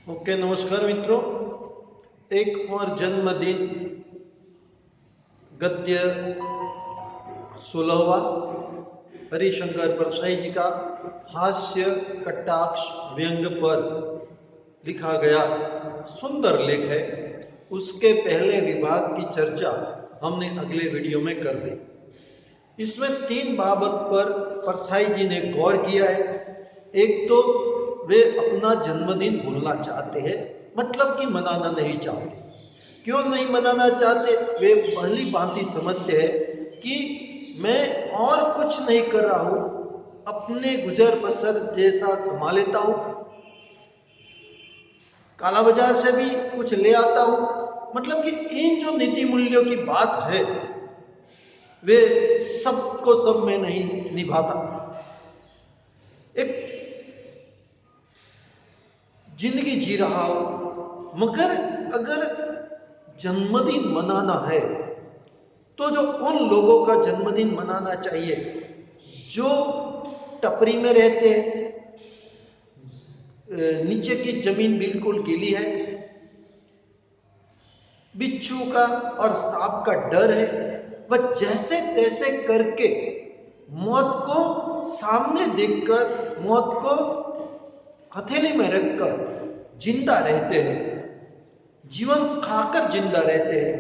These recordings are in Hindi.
ओके, नमस्कार मित्रों। एक और जन्मदिन गद्य 16वां हरिशंकर परसाई जी का हास्य कटाक्ष व्यंग पर लिखा गया सुंदर लेख है। उसके पहले विभाग की चर्चा हमने अगले वीडियो में कर दी। इसमें 3 बाबत पर परसाई जी ने गौर किया है। एक तो वे अपना जन्मदिन भूलना चाहते हैं, मतलब कि मनाना नहीं चाहते। क्यों नहीं मनाना चाहते? वे पहली भांति समझते हैं कि मैं और कुछ नहीं कर रहा हूं, अपने गुजर बसर जैसा कमा लेता हूं, काला बाजार से भी कुछ ले आता हूं। मतलब कि इन जो नीति मूल्यों की बात है वे सबको सब में नहीं निभाता। एक जिंदगी जी रहा हो, मगर अगर जन्मदिन मनाना है तो जो उन लोगों का जन्मदिन मनाना चाहिए जो टपरी में रहते हैं, नीचे की जमीन बिल्कुल गीली है, बिच्छू का और सांप का डर है, वह जैसे तैसे करके मौत को सामने देखकर, मौत को हथेली में रखकर जिंदा रहते हैं, जीवन खाकर जिंदा रहते हैं।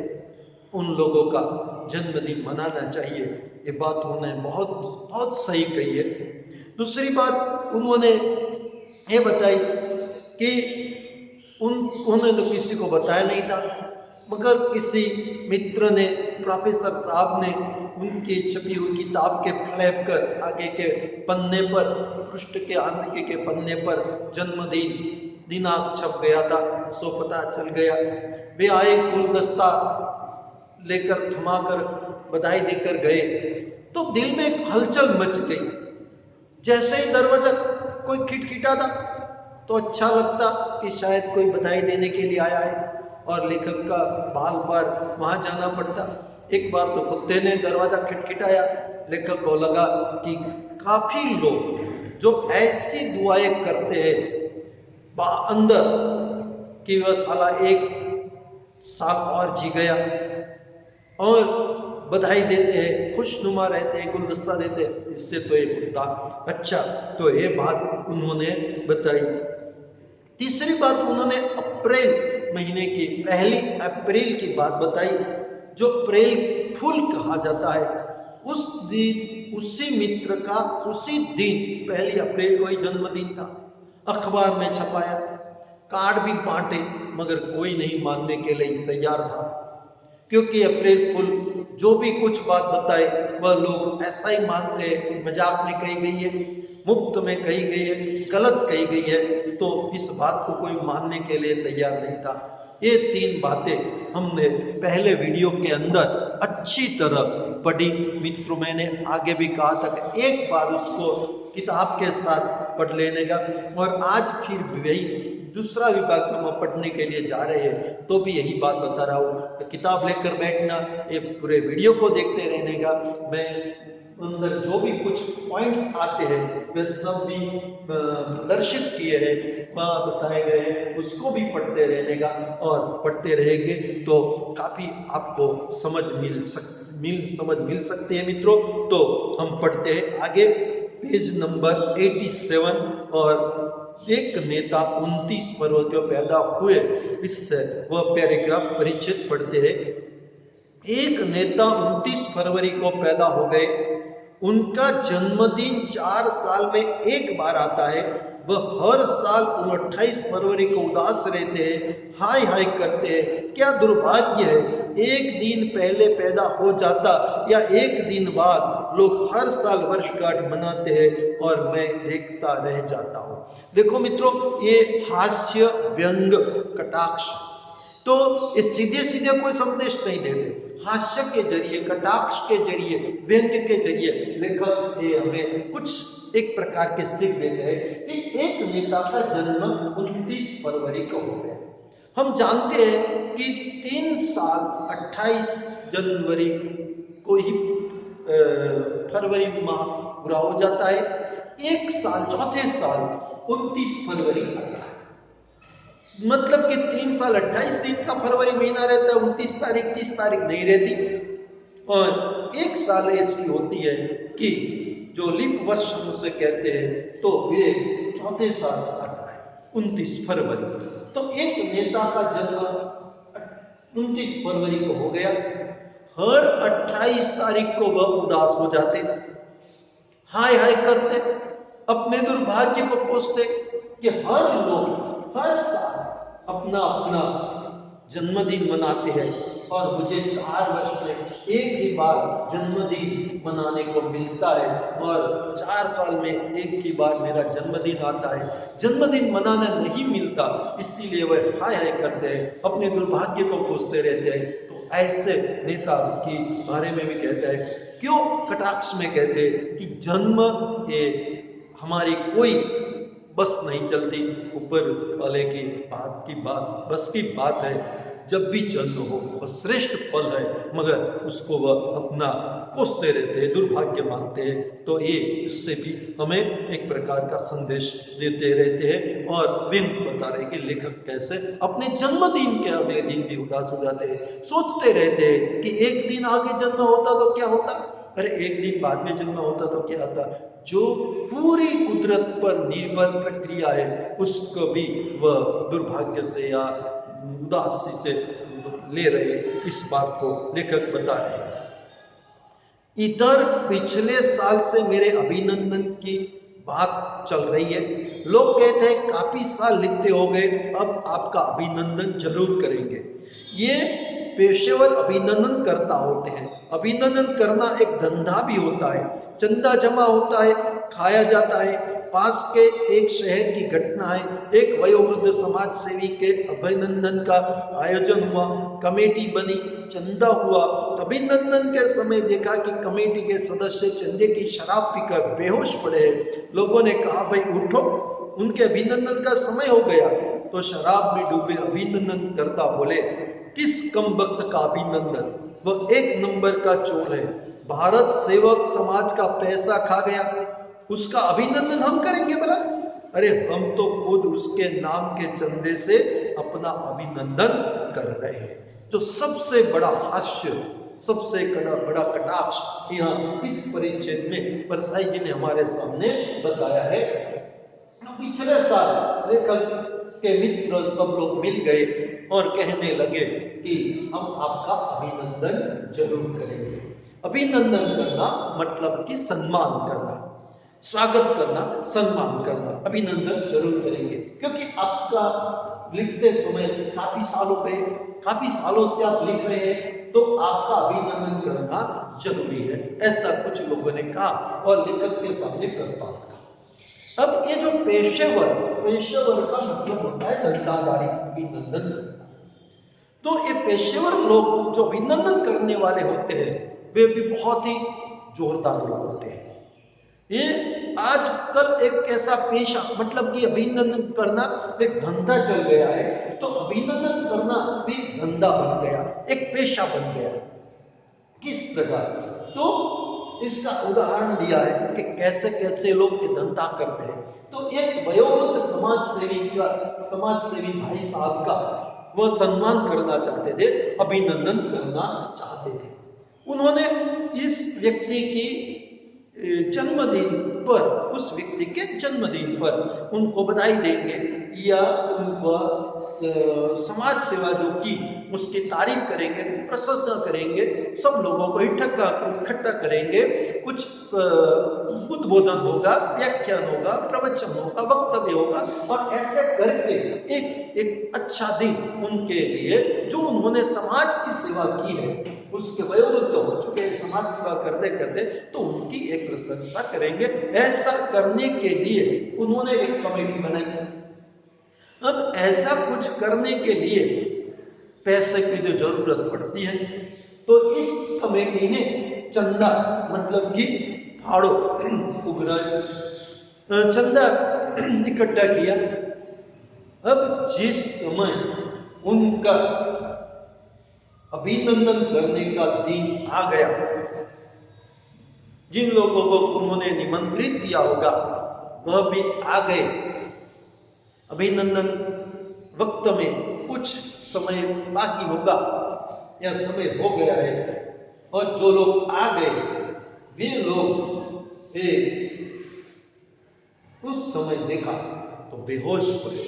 उन लोगों का जन्मदिन मनाना चाहिए। ये बात उन्होंने बहुत बहुत सही कही है। दूसरी बात उन्होंने ये बताई कि उन्होंने तो किसी को बताया नहीं था, मगर किसी मित्र ने, प्रोफेसर साहब ने उनकी छपी हुई किताब के फ्लैप कर आगे के पन्ने पर, पृष्ठ के आगे के पन्ने पर जन्मदिन दिनांक छप गया था, सो पता चल गया। वे आए, गुलदस्ता लेकर थमाकर बधाई देकर गए तो दिल में एक हलचल मच गई। जैसे ही दरवाजा कोई खिटखिटाता तो अच्छा लगता कि शायद कोई बधाई देने के लिए आया है, और लेखक का बाल बार वहां जाना पड़ता। एक बार तो कुत्ते ने दरवाजा खिटखिटाया, लेखक को लगा कि काफी लोग जो ऐसी दुआएं करते हैं अंदर कि वह साला 1 साल और जी गया, और बधाई देते हैं, खुशनुमा रहते हैं, गुलदस्ता देते हैं, इससे तो ये कुत्ता अच्छा। तो ये बात उन्होंने बताई। तीसरी बात उन्होंने अप्रैल महीने की, 1 अप्रैल की बात बताई, जो अप्रैल फूल कहा जाता है। उस दिन उसी मित्र का उसी दिन 1 अप्रैल को ही जन्मदिन था। अखबार में छपाया, कार्ड भी बांटे, मगर कोई नहीं मानने के लिए तैयार था, क्योंकि अप्रैल फूल जो भी कुछ बात बताए वह लोग ऐसा ही मानते हैं, मजाक में कही गई है, मुफ्त में कही गई है, गलत कही गई है, तो इस बात को कोई मानने के लिए तैयार नहीं था। ये 3 बातें हमने पहले वीडियो के अंदर अच्छी तरह पढ़ी। मित्रों, मैंने आगे भी कहा था कि एक बार उसको किताब के साथ पढ़ लेने का, और आज फिर वही दूसरा विभाग हम पढ़ने के लिए जा रहे हैं तो भी यही बात बता रहा हूँ कि किताब लेकर बैठना, ये पूरे वीडियो को देखते रहने का। मैं अंदर जो भी कुछ पॉइंट्स आते हैं वे सब भी प्रदर्शित किए हैं, बताए गए हैं, उसको भी पढ़ते रहने का, और पढ़ते रहेंगे तो काफी आपको समझ मिल सकती है मित्रों। तो हम पढ़ते हैं आगे, पेज नंबर 87, और एक नेता 29 फरवरी को पैदा हुए, इससे वह पैराग्राफ परिचित पढ़ते हैं। एक नेता 29 फरवरी को पैदा हो गए। उनका जन्मदिन 4 साल में एक बार आता है। वह हर साल 28 फरवरी को उदास रहते हैं, हाय हाय करते हैं। क्या दुर्भाग्य है, एक दिन पहले पैदा हो जाता या एक दिन बाद, लोग हर साल वर्षगांठ मनाते हैं और मैं देखता रह जाता हूं। देखो मित्रों, ये हास्य व्यंग कटाक्ष, तो ये सीधे सीधे कोई संदेश नहीं देते। हास्य के जरिए, कटाक्ष के जरिए, व्यंग के जरिए लेखक ये हमें कुछ एक प्रकार के सीख देते हैं कि एक नेता का जन्म 29 फरवरी को हो गया। हम जानते हैं कि 3 साल 28 जनवरी को ही फरवरी माह पूरा हो जाता है। 1 साल, चौथे साल 29 फरवरी आता है। मतलब कि 3 साल 28 दिन का फरवरी महीना रहता है, 29 तारीख 30 तारीख नहीं रहती। और 1 साल ऐसी होती है कि जो लीप वर्ष हम उसे कहते हैं, तो ये चौथे साल आता है 29 फरवरी। तो एक नेता का जन्म 29 फरवरी को हो गया। हर 28 तारीख को वह उदास हो जाते, हाय हाय करते, अपने दुर्भाग्य को कोसते कि हर लोग हर साल अपना अपना जन्मदिन मनाते हैं और मुझे 4 वर्ष में एक ही बार जन्मदिन मनाने को मिलता है और 4 साल में एक ही बार मेरा जन्मदिन आता है, जन्मदिन मनाना नहीं मिलता, इसीलिए वह हाय हाय करते हैं, अपने दुर्भाग्य को कोसते रहते हैं। तो ऐसे नेता के बारे में भी कहते हैं, क्यों कटाक्ष में कहते हैं कि जन्म ये हमारी कोई बस नहीं चलती, ऊपर वाले की बात बस की बात है, जब भी जन्म हो वह श्रेष्ठ फल है, मगर उसको वह अपना कोसते रहते हैं, दुर्भाग्य मानते हैं। तो ये इससे भी हमें एक प्रकार का संदेश देते रहते हैं और व्यंग बता रहे कि लेखक कैसे अपने जन्मदिन के अगले दिन भी उदास हो जाते हैं, सोचते रहते हैं कि एक दिन आगे जन्म होता तो क्या होता, अरे एक दिन बाद में जन्म होता तो क्या होता। जो पूरी कुदरत पर निर्भर प्रक्रिया है उसको भी वह दुर्भाग्य से या उदासी से ले रहे, इस बात को लेखक बता रहे हैं। इधर पिछले साल से मेरे अभिनंदन की बात चल रही है, लोग कहते हैं काफी साल लिखते हो गए, अब आपका अभिनंदन जरूर करेंगे। ये पेशेवर अभिनंदन करता होते हैं। अभिनंदन करना एक धंधा भी होता है, चंदा जमा होता है, खाया जाता है। पास के एक शहर की घटना है, एक वयोवृद्ध समाज सेवी के अभिनंदन का आयोजन हुआ, कमेटी बनी, चंदा हुआ। अभिनंदन के समय देखा कि कमेटी के सदस्य चंदे की शराब पीकर बेहोश पड़े हैं। लोगों ने कहा, भाई उठो, उनके अभिनंदन का समय हो गया। तो शराब में डूबे अभिनंदन करता बोले, किस कमबख्त का अभिनंदन, वह 1 नंबर का चोर है, भारत सेवक समाज का पैसा खा गया, उसका अभिनंदन हम करेंगे भला? अरे हम तो खुद उसके नाम के चंदे से अपना अभिनंदन कर रहे हैं। जो सबसे बड़ा हास्य, सबसे बड़ा कटाक्ष यहाँ इस परिच्छेद में परसाई जी ने हमारे सामने बताया है। पिछले साल लेखक के मित्र सब लोग मिल गए और कहने लगे कि हम आपका अभिनंदन जरूर करेंगे। अभिनंदन करना मतलब कि सम्मान करना, स्वागत करना, सम्मान करना, अभिनंदन जरूर करेंगे, क्योंकि आपका लिखते समय काफी सालों से आप लिख रहे हैं, तो आपका अभिनंदन करना जरूरी है, ऐसा कुछ लोगों ने कहा और लेखक के सामने प्रस्ताव रखा। अब ये जो पेशेवर का मतलब होता है धंधादारी, अभिनंदन। तो ये पेशेवर लोग जो अभिनंदन करने वाले होते हैं वे भी बहुत ही जोरदार लोग होते हैं। ये आजकल एक ऐसा पेशा, मतलब कि अभिनंदन करना एक धंधा चल गया है, तो अभिनंदन करना भी धंधा बन गया, एक पेशा बन गया। किस प्रकार? तो इसका उदाहरण दिया है कि कैसे कैसे लोग ये धंधा करते हैं। तो एक वयोवृद्ध समाज सेवी भाई साहब का वह सम्मान करना चाहते थे, अभिनंदन करना चाहते थे। उन्होंने इस व्यक्ति की जन्मदिन पर, उस व्यक्ति के जन्मदिन पर उनको बधाई देंगे या उनको समाज सेवा जो की उसकी तारीफ करेंगे, प्रशंसा करेंगे, सब लोगों को इकट्ठा करेंगे, कुछ उद्बोधन होगा, व्याख्यान होगा, प्रवचन होगा, वक्तव्य होगा, और ऐसे करके एक अच्छा दिन उनके लिए, जो उन्होंने समाज की सेवा की है, उसके वयोवृद्ध हो चुके हैं समाज सेवा करते करते, तो उनकी एक प्रशंसा करेंगे। ऐसा करने के लिए उन्होंने एक कमेटी बनाई। अब ऐसा कुछ करने के लिए पैसे की जो जरूरत पड़ती है, तो इस कमेटी ने चंदा, मतलब कि फाड़ो, चंदा इकट्ठा किया। अब जिस समय उनका अभिनंदन करने का दिन आ गया, जिन लोगों को उन्होंने निमंत्रित किया होगा वह भी आ गए। अभिनंदन वक्त में कुछ समय बाकी होगा या समय हो गया है, और जो लोग आ गए वे लोग उस समय देखा तो बेहोश पड़े।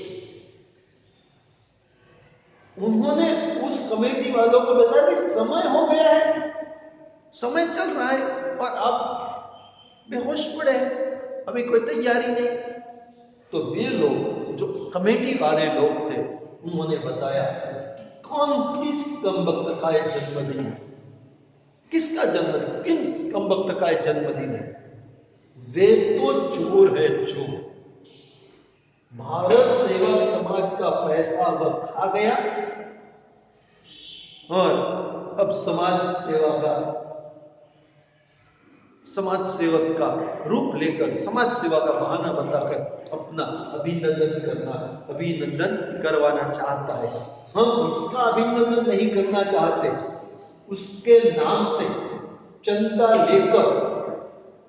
उन्होंने उस कमेटी वालों को बताया कि समय हो गया है, समय चल रहा है और आप बेहोश पड़े हैं, अभी कोई तैयारी नहीं। तो वे लोग जो कमेटी वाले लोग थे उन्होंने बताया कौन किस कमबख्त का जन्मदिन है, किसका जन्मदिन, किस कमबख्त का जन्मदिन है। वे तो चोर है, चोर। भारत सेवा समाज का पैसा वह खा गया और अब समाज सेवक का रूप लेकर, समाज सेवा का बहाना बताकर अपना अभिनंदन करवाना चाहता है। हम इसका अभिनंदन नहीं करना चाहते, उसके नाम से चंदा लेकर,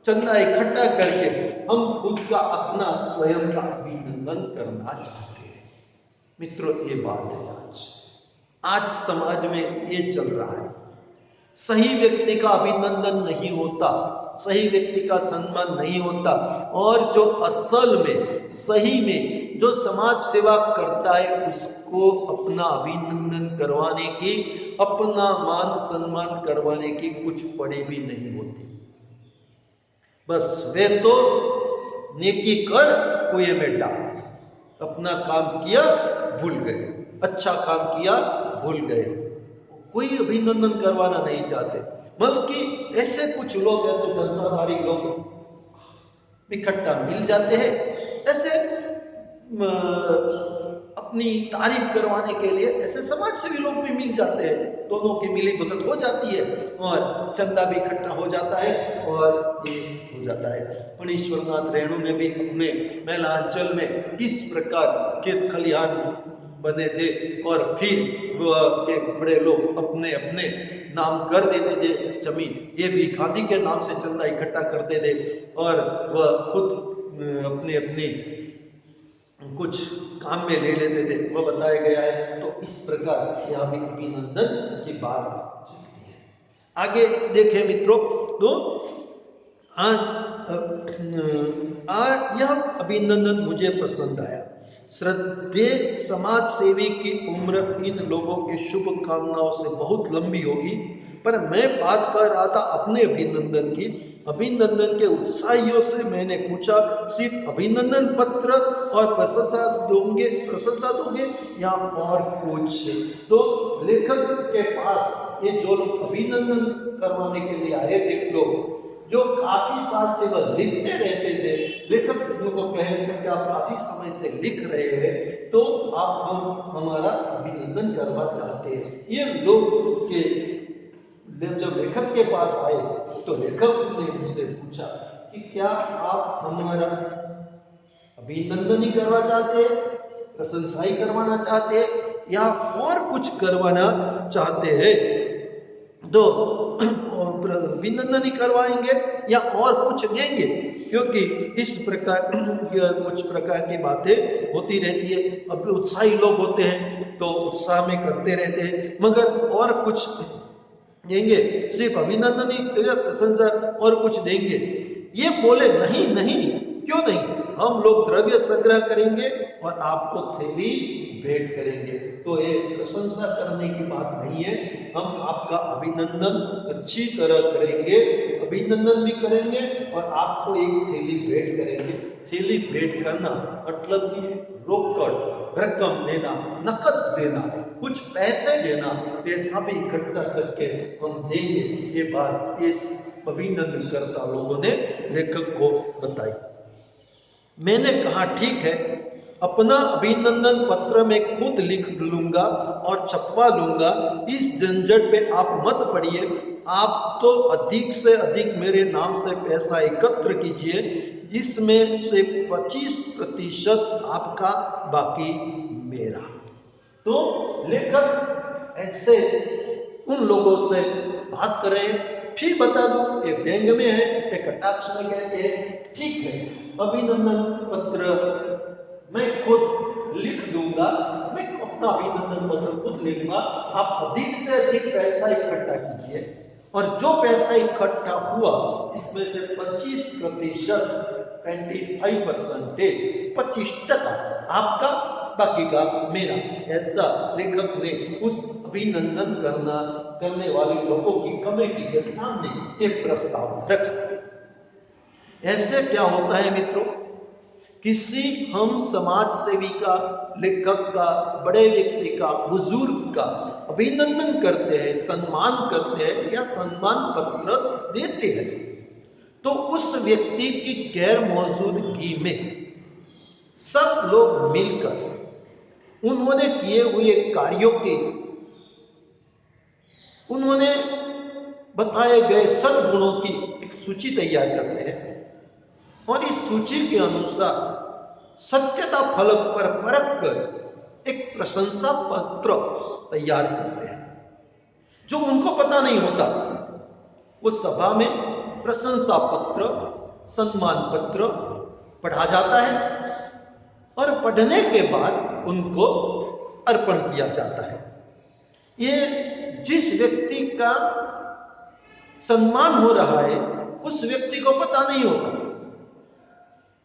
चंदा इकट्ठा करके हम खुद का अपना स्वयं का अभिनंदन करना चाहते हैं। मित्रों, ये बात है आज समाज में ये चल रहा है। सही व्यक्ति का अभिनंदन नहीं होता, सही व्यक्ति का सम्मान नहीं होता, और जो असल में सही में जो समाज सेवा करता है उसको अपना अभिनंदन करवाने की, अपना मान सम्मान करवाने की कुछ पड़े भी नहीं होती। बस वे तो नेकी कर कुएं में डाल, अपना काम किया भूल गए, अच्छा काम किया भूल गए, कोई अभिनंदन करवाना नहीं चाहते। बल्कि ऐसे कुछ लोग, ऐसे धंधाधारी लोग इकट्ठा मिल जाते हैं, ऐसे अपनी तारीफ करवाने के लिए ऐसे समाज सेवी लोग भी मिल जाते हैं, दोनों की मिली भगत हो जाती है और चंदा भी इकट्ठा हो जाता है और ये हो जाता है। फणीश्वरनाथ रेणु ने भी अपने मैलांचल में इस प्रकार खेत खलिहान बने थे और फिर वह के बड़े लोग अपने अपने नाम कर देते थे जमीन, ये भी गांधी के नाम से चंदा इकट्ठा करते थे और वह खुद अपने अपने कुछ काम में ले लेते थे, वह बताया गया है। तो इस प्रकार यह भी अभिनंदन की बात चलती है। आगे देखें मित्रों, तो आज यह अभिनंदन मुझे पसंद आया। श्रद्धेय समाज सेवी की उम्र इन लोगों की शुभ कामनाओं से बहुत लंबी होगी, पर मैं बात कर रहा था अपने अभिनंदन की। अभिनंदन के उत्साहियों से मैंने पूछा, सिर्फ अभिनंदन पत्र और प्रशंसा दोगे या और कुछ? तो लेखक के पास ये जो लोग अभिनंदन करवाने के लिए आए थे लोग, जो काफी साल से वह लिखते रहते थे, लेखक को कहे कि आप काफी समय से लिख रहे हैं, तो आप हम हमारा अभिनंदन करवा चाहते हैं। ये लोग के जब लेखक के पास आए तो लेखक ने मुझसे पूछा कि क्या आप हमारा अभिनंदन ही करवा चाहते हैं, प्रशंसा ही करवाना चाहते हैं, या और कुछ करवाना चाहते हैं? तो अभिनंदन ही करवाएंगे या और कुछ देंगे? क्योंकि इस प्रकार कुछ प्रकार की बातें होती रहती है। अब उत्साही लोग होते हैं तो उत्साह में करते रहते हैं, मगर और कुछ देंगे, सिर्फ अभिनंदन ही, प्रशंसा और कुछ देंगे? ये बोले नहीं नहीं, क्यों नहीं, हम लोग द्रव्य संग्रह करेंगे और आपको थैली भेंट करेंगे। तो ये प्रशंसा करने की बात नहीं है, हम आपका अभिनंदन अच्छी तरह करेंगे, अभिनंदन भी करेंगे और आपको एक थैली भेंट करेंगे। थैली भेंट करना मतलब कि रोकड़ रकम देना, नकद देना, कुछ पैसे देना, पैसा भी इकट्ठा करके हम देंगे। ये बात इस अभिनंदन करता लोगों ने लेखक को बताई। मैंने कहा ठीक है, अपना अभिनंदन पत्र में खुद लिख लूंगा और छपवा लूंगा, इस झंझट पे आप मत पड़िए। आप तो अधिक से अधिक मेरे नाम से पैसा एकत्र कीजिए, जिसमें से 25% आपका, बाकी मेरा। तो लेखक ऐसे उन लोगों से बात कर रहे हैं। फिर बता दूं, ये व्यंग में है, एक कटाक्ष में कहते हैं ठीक है, अभिनंदन पत्र मैं खुद लिख दूंगा मैं अपना अभिनंदन पत्र खुद लिखूंगा। आप अधिक से अधिक पैसा इकट्ठा कीजिए और जो पैसा इकट्ठा हुआ इसमें से 25%, 25% आपका, बाकी का मेरा। ऐसा लेखक ने उस अभिनंदन करने वाले लोगों की कमेटी के सामने एक प्रस्ताव रखा। ऐसे क्या होता है मित्रों, किसी हम समाज सेवी का, लेखक का, बड़े व्यक्ति का, बुजुर्ग का अभिनंदन करते हैं, सम्मान करते हैं या सम्मान पत्र देते हैं, तो उस व्यक्ति की गैर मौजूदगी में सब लोग मिलकर उन्होंने किए हुए कार्यों की, उन्होंने बताए गए सद्गुणों की एक सूची तैयार करते हैं और इस सूची के अनुसार सत्यता फलक पर परख कर एक प्रशंसा पत्र तैयार करते हैं। जो उनको पता नहीं होता वो सभा में प्रशंसा पत्र, सम्मान पत्र पढ़ा जाता है और पढ़ने के बाद उनको अर्पण किया जाता है। ये जिस व्यक्ति का सम्मान हो रहा है उस व्यक्ति को पता नहीं होगा,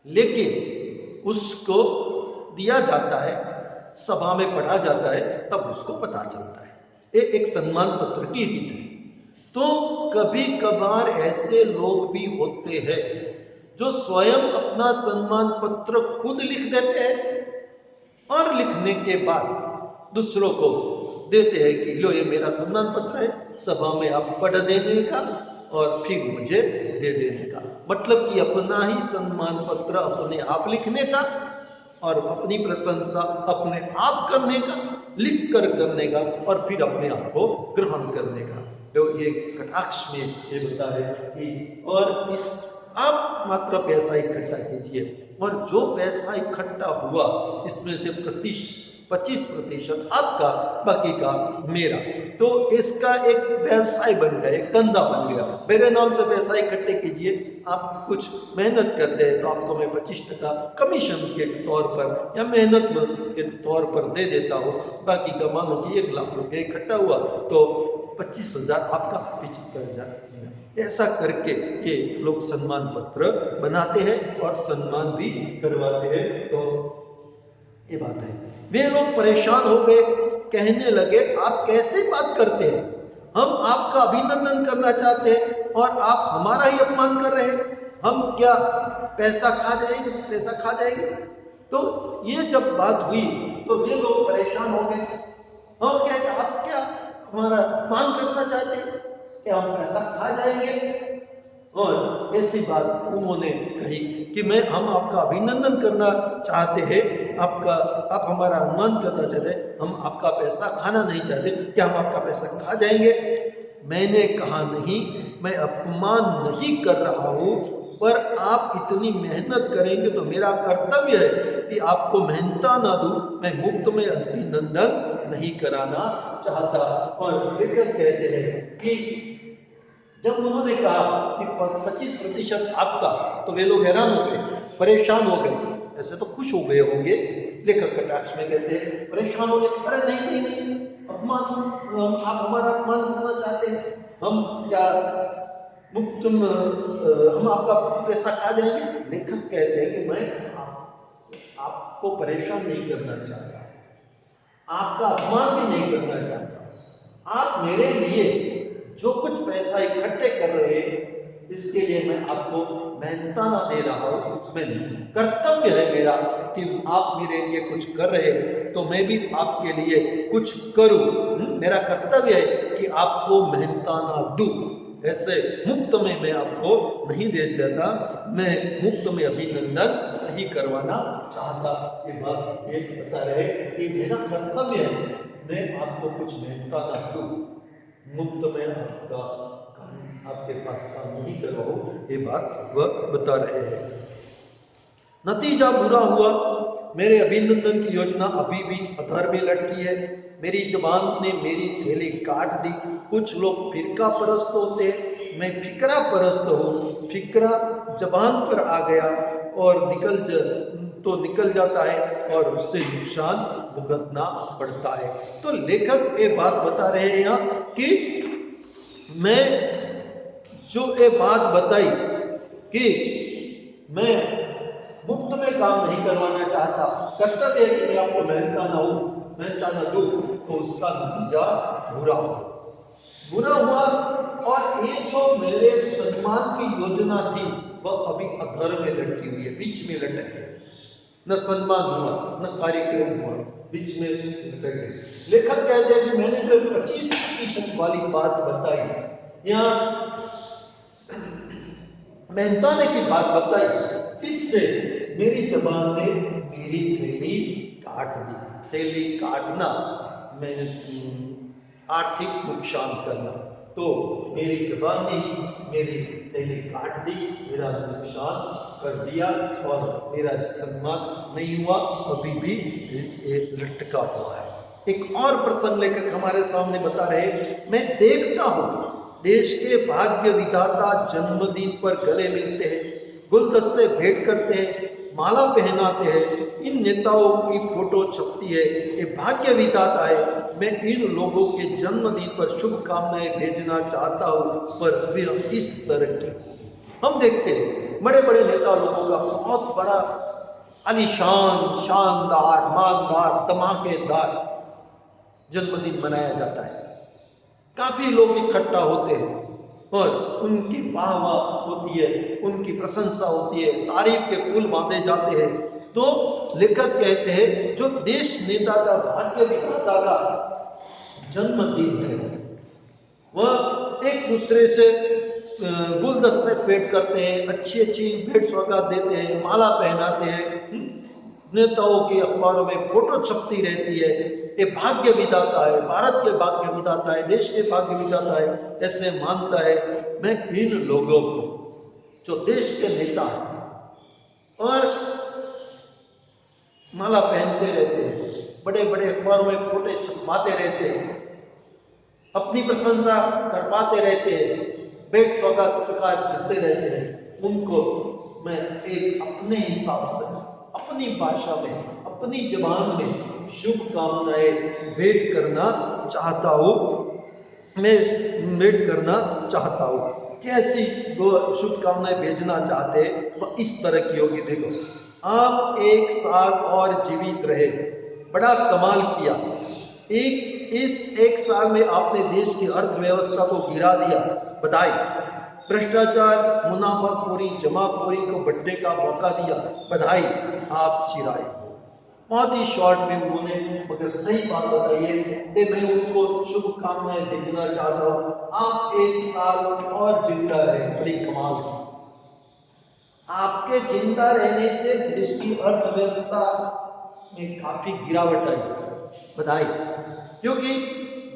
लेकिन उसको दिया जाता है, सभा में पढ़ा जाता है, तब उसको पता चलता है। ये एक सम्मान पत्र की रीत है। तो कभी कभार ऐसे लोग भी होते हैं जो स्वयं अपना सम्मान पत्र खुद लिख देते हैं और लिखने के बाद दूसरों को देते हैं कि लो ये मेरा सम्मान पत्र है, सभा में आप पढ़ देने का और फिर मुझे दे देने का। मतलब कि अपना ही सम्मान पत्र अपने आप लिखने का और अपनी प्रशंसा अपने आप करने का, लिख कर करने का और फिर अपने आप को ग्रहण करने का। तो ये कटाक्ष में ये बता है कि और इस आप मात्र पैसा इकट्ठा कीजिए और जो पैसा इकट्ठा हुआ इसमें से 25% आपका, बाकी का मेरा। तो इसका एक व्यवसाय बन गया, एक धंधा बन गया। मेरे नाम से पैसा इकट्ठे कीजिए, आप कुछ मेहनत करते हैं तो आपको मैं 25% कमीशन के तौर पर या मेहनत के तौर पर दे देता हूँ। बाकी का मान लो कि 1 लाख रुपये इकट्ठा हुआ तो 25,000 आपका, 75,000 मेरा। ऐसा करके ये लोग सम्मान पत्र बनाते हैं और सम्मान भी करवाते हैं। तो ये बात है। वे लोग परेशान हो गए, कहने लगे आप कैसे बात करते हैं, हम आपका अभिनंदन करना चाहते हैं और आप हमारा ही अपमान कर रहे हैं, हम क्या पैसा खा जाएंगे। तो ये जब बात हुई तो वे लोग परेशान हो गए। हम कहते आप क्या हमारा अपमान करना चाहते हैं, क्या हम पैसा खा जाएंगे। और ऐसी बात उन्होंने कही कि हम आपका अभिनंदन करना चाहते हैं, आप हमारा अनुमान करना चाहते हैं, हम आपका पैसा खाना नहीं चाहते, क्या हम आपका पैसा खा जाएंगे। मैंने कहा नहीं, मैं अपमान नहीं कर रहा हूं, पर आप इतनी मेहनत करेंगे तो मेरा कर्तव्य है कि आपको मेहनता ना दूं। मैं मुफ्त में अभिनंदन नहीं कराना चाहता। और लेखक कहते हैं कि जब उन्होंने कहा कि 25% आपका, तो वे लोग हैरान हो गए, परेशान हो गए। ऐसे तो खुश हो गए होंगे, लेखक कटाक्ष में कहते हैं परेशान हो गए। अरे नहीं, अपमान, आप हमारा अपमान करना चाहते हैं, हम क्या मुफ्त हम आपका पैसा खा जाएंगे। लेखक कहते हैं कि मैं आपको परेशान नहीं करना चाहता, आपका अपमान भी नहीं करना चाहता। आप मेरे लिए जो कुछ पैसा इकट्ठे कर रहे हैं इसके लिए मैं आपको मेहनताना दे रहा हूं। मैं कर्तव्य है मेरा कि आप मेरे लिए कुछ कर रहे हैं तो मैं भी आपके लिए कुछ करूं। मेरा कर्तव्य है कि आपको मेहनताना दूं। ऐसे मुफ्त में मैं आपको नहीं दे देता, मैं मुफ्त में अभिनंदन नहीं करवाना चाहता। ये बात ये बता रहे कि मेरा कर्तव्य है मैं आपको कुछ मेहनताना दूं, मुफ्त में आपके पास काम नहीं करवाओ। ये बात वह बता रहे हैं। नतीजा बुरा हुआ। मेरे अभिनंदन की योजना अभी भी अधर में लटकी है। मेरी जुबान ने मेरी थैली काट दी। कुछ लोग फिरका परस्त होते हैं, मैं फिकरा परस्त हूँ। फिकरा जबान पर आ गया और तो निकल जाता है और उससे नुकसान भुगतना पड़ता है। तो लेखक ये बात बता रहे हैं यहाँ कि मैं जो ये बात बताई कि मैं मुफ्त में काम नहीं करवाना चाहता, कर्तव्य है कि मैं आपको मेहनता ना दूं, तो उसका नतीजा बुरा हुआ। और ये जो मेरे सम्मान की योजना थी वह अभी अधर में लटकी हुई है, बीच में लटक है। न सम्मान हुआ, न कार्यक्रम हुआ, बीच में लटक है। लेखक कहते हैं कि मैंने जो 25% वाली बात बताई, यहाँ मेहनताने की बात बताई, इससे मेरी जबान ने मेरी थैली काट दी। थैली काटना, मैं आर्थिक नुकसान करना, तो मेरी जबान ने मेरी थैली काट दी, मेरा नुकसान कर दिया और मेरा सम्मान नहीं हुआ, अभी भी लटका हुआ है। एक और प्रसंग लेकर हमारे सामने बता रहे, मैं देखता हूं देश के भाग्य विधाता जन्मदिन पर गले मिलते हैं, गुलदस्ते भेंट करते हैं, माला पहनाते हैं, इन नेताओं की फोटो छपती है, ये भाग्य विधाता है। मैं इन लोगों के जन्मदिन पर शुभकामनाएं भेजना चाहता हूं, पर वे इस तरह की। हम देखते हैं बड़े बड़े नेता लोगों का बहुत बड़ा आलीशान, शानदार, मानदार, धमाकेदार जन्मदिन मनाया जाता है। काफी लोग इकट्ठा होते हैं और उनकी वाह होती है, उनकी प्रशंसा होती है, तारीफ के पुल बांधे जाते हैं। तो लेखक कहते हैं जो देश नेता का, भाग्य विधाता का जन्मदिन है, वह एक दूसरे से गुलदस्ते भेंट करते हैं, अच्छी अच्छी भेंट सौगात देते हैं, माला पहनाते हैं, नेताओं की अखबारों में फोटो छपती रहती है। ये भाग्य विधाता है, भारत के भाग्य विधाता है, देश के भाग्य विधाता है, ऐसे मानता है। मैं इन लोगों को जो देश के नेता है और माला पहनते रहते हैं, बड़े बड़े अखबारों में फोटो छपवाते रहते हैं, अपनी प्रशंसा करवाते रहते हैं, भेंट सौगात स्वीकार करते रहते हैं, उनको मैं एक अपने हिसाब से, अपनी भाषा में, अपनी जबान में शुभकामनाएं भेंट करना चाहता हूं। मैं भेंट करना चाहता हूं। कैसी वो शुभकामनाएं भेजना चाहते हैं, वह इस तरह की होगी। देखो, आप 1 साल और जीवित रहे, बड़ा कमाल किया। इस 1 साल में आपने देश की अर्थव्यवस्था को गिरा दिया, बधाई। भ्रष्टाचार, मुनाफाखोरी, जमाखोरी को बढ़ने का मौका दिया, बधाई, आप चिराए। बहुत ही शॉर्ट में उन्होंने मगर सही बात बताई है कि मैं उनको शुभकामनाएं भेजना चाहता हूं। आप 1 साल और जिंदा रहे, बड़ी कमाल की। आपके जिंदा रहने से देश की अर्थव्यवस्था में काफी गिरावट आई, बधाई। क्योंकि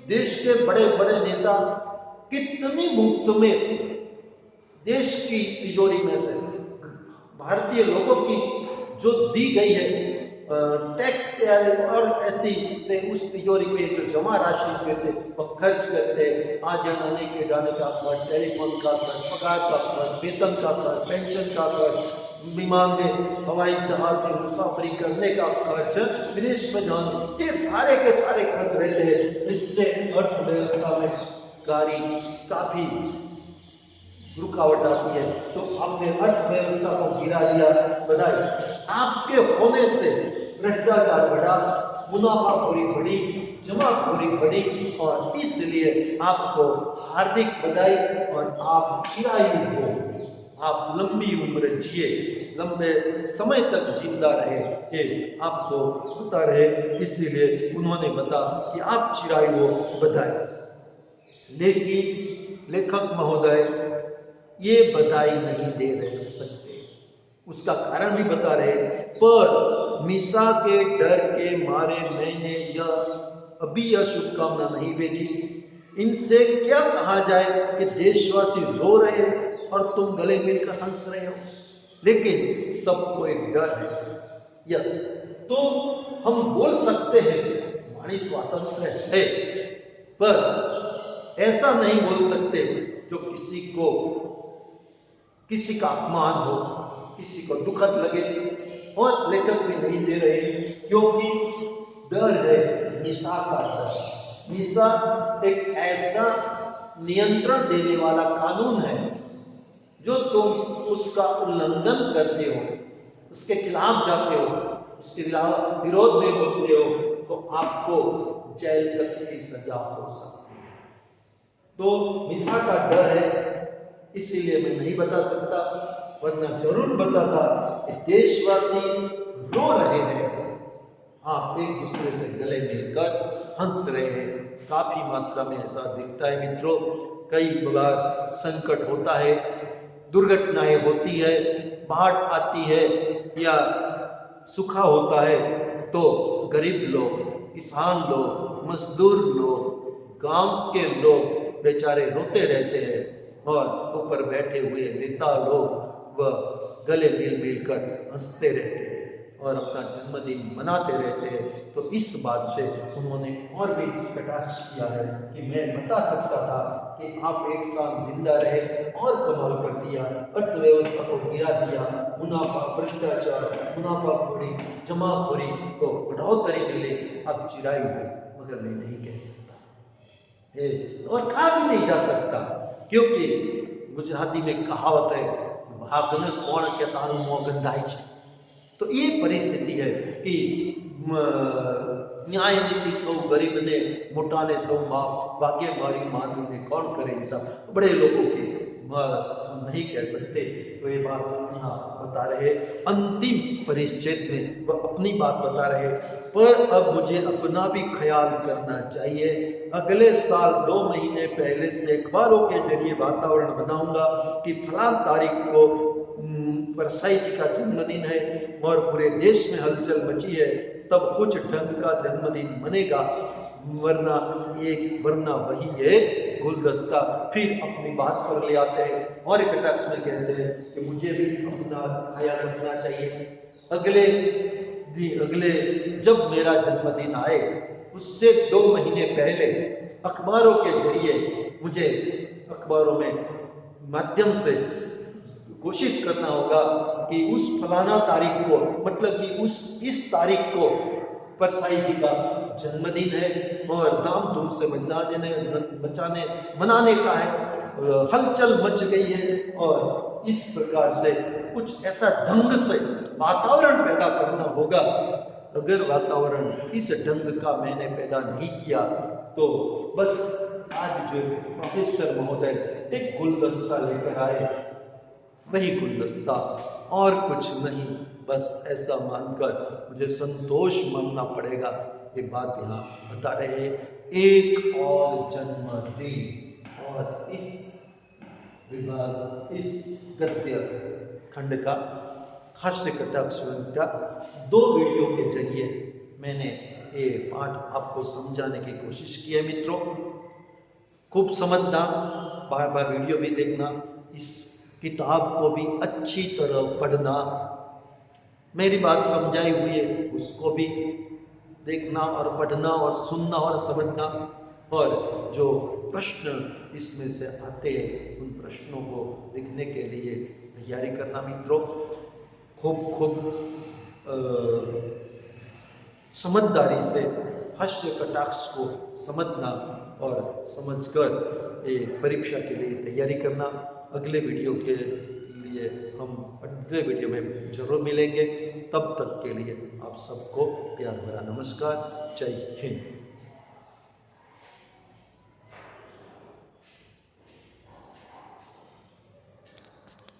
देश के बड़े बड़े नेता कितनी मुफ्त में देश की तिजोरी में से, भारतीय लोगों की जो दी गई है टैक्स और ऐसी से उस तिजोरी में जो जमा राशि में से वह खर्च करते हैं। आने जाने के जाने का खर्च, टेलीफोन का खर्च, पगार का खर्च, वेतन का खर्च, पेंशन का खर्च, विमान में हवाई जहाज में मुसाफरी करने का खर्च, विदेश में जाने, ये सारे के सारे खर्च रहते हैं। इससे अर्थव्यवस्था में काफी रुकावट आती है। तो आपने अर्थव्यवस्था को गिरा दिया, बधाई। आपके होने से भ्रष्टाचार बढ़ा, मुनाफाखोरी बढ़ी, जमाखोरी बढ़ी और इसलिए आपको हार्दिक बधाई। और आप चिरायु हो, आप लंबी उम्र जिए, लंबे समय तक जिंदा रहे, ये आपको बता रहे, इसीलिए उन्होंने बता कि आप चिरायु हो, बधाई। लेकिन लेखक महोदय ये बधाई नहीं दे रहे सकते, उसका कारण भी बता रहे। पर मीसा के डर के मारे मैंने अभी यह शुभकामना नहीं भेजी। इनसे क्या कहा जाए कि देशवासी रो रहे और तुम गले मिलकर हंस रहे हो। लेकिन सबको एक डर है। यस, तो हम बोल सकते हैं वाणी स्वातंत्र है, पर ऐसा नहीं बोल सकते जो किसी का अपमान हो, किसी को दुखद लगे। और लेखक भी नहीं दे रहे क्योंकि डर है निशा का डर। निशा एक ऐसा नियंत्रण देने वाला कानून है जो तुम उसका उल्लंघन करते हो, उसके खिलाफ जाते हो, उसके विरोध में बोलते हो तो आपको जेल तक की सजा हो सकती है। तो निशा का डर है, इसीलिए मैं नहीं बता सकता, वरना जरूर बताता कि देशवासी रो रहे हैं, आप एक दूसरे से गले मिलकर हंस रहे हैं। काफी मात्रा में ऐसा दिखता है मित्रों। कई बार संकट होता है, दुर्घटनाएं होती है, बाढ़ आती है या सूखा होता है तो गरीब लोग, किसान लोग, मजदूर लोग, गांव के लोग बेचारे रोते रहते हैं और ऊपर बैठे हुए नेता लोग वह गले मिल मिलकर हंसते रहते हैं और अपना जन्मदिन मनाते रहते हैं। तो इस बात से उन्होंने और भी कटाक्ष किया है कि मैं बता सकता था कि आप एक साल जिंदा रहे और कमाल कर दिया, अर्थव्यवस्था को गिरा दिया, मुनाफा, भ्रष्टाचार, मुनाफाखोरी, जमाखोरी को बढ़ोतरी मिले, अब चिराई हुई, मगर मैं नहीं कह सकता और कहा भी नहीं जा सकता क्योंकि गुजराती में कहावत है, भागने कौन के तारू मोह गंधाई है। तो ये परिस्थिति है कि न्याय नीति सौ गरीब ने मोटाने सौ भाग्य मारी मानवी ने कौन करे इंसाफ। बड़े लोगों की हम नहीं कह सकते। तो ये बात यहाँ बता रहे, अंतिम परिच्छेद में वह अपनी बात बता रहे, पर अब मुझे अपना भी ख्याल करना चाहिए। अगले साल 2 महीने पहले से अखबारों के जरिए वातावरण बनाऊंगा कि फलां तारीख को परसाई जी का जन्मदिन है और पूरे देश में हलचल मची है, तब कुछ ढंग का जन्मदिन मनेगा, वरना वही है गुलदस्ता। फिर अपनी बात पर ले आते हैं और एक टैक्स में कहते हैं कि मुझे भी अपना ख्याल रखना चाहिए। अगले जब मेरा जन्मदिन आए उससे 2 महीने पहले अखबारों के जरिए मुझे अखबारों में माध्यम से कोशिश करना होगा कि उस फलाना तारीख को, मतलब कि इस तारीख को परसाई जी का जन्मदिन है और धामधूम से मनाने का है, हलचल मच गई है और इस प्रकार से कुछ ऐसा ढंग से वातावरण पैदा करना होगा। अगर वातावरण इस ढंग का मैंने पैदा नहीं किया तो बस आज जो प्रोफेसर महोदय एक गुलदस्ता लेकर आए, वही गुलदस्ता और कुछ नहीं, बस ऐसा मानकर मुझे संतोष मानना पड़ेगा। ये बात यहाँ बता रहे, एक और जन्मदिन। और इस विभाग, इस गद्य खंड का हास्य कटाक्ष का 2 वीडियो के जरिए मैंने ये पाठ आपको समझाने की कोशिश की है मित्रों। खूब समझना, बार बार वीडियो भी देखना, इस किताब को भी अच्छी तरह पढ़ना, मेरी बात समझाई हुई है उसको भी देखना और पढ़ना और सुनना और समझना, और जो प्रश्न इसमें से आते हैं उन प्रश्नों को लिखने के लिए तैयारी करना मित्रों। खूब समझदारी से हास्य कटाक्ष को समझना और समझकर ये परीक्षा के लिए तैयारी करना। अगले वीडियो के लिए हम अगले वीडियो में जरूर मिलेंगे। तब तक के लिए आप सबको प्यार भरा नमस्कार। जय हिंद।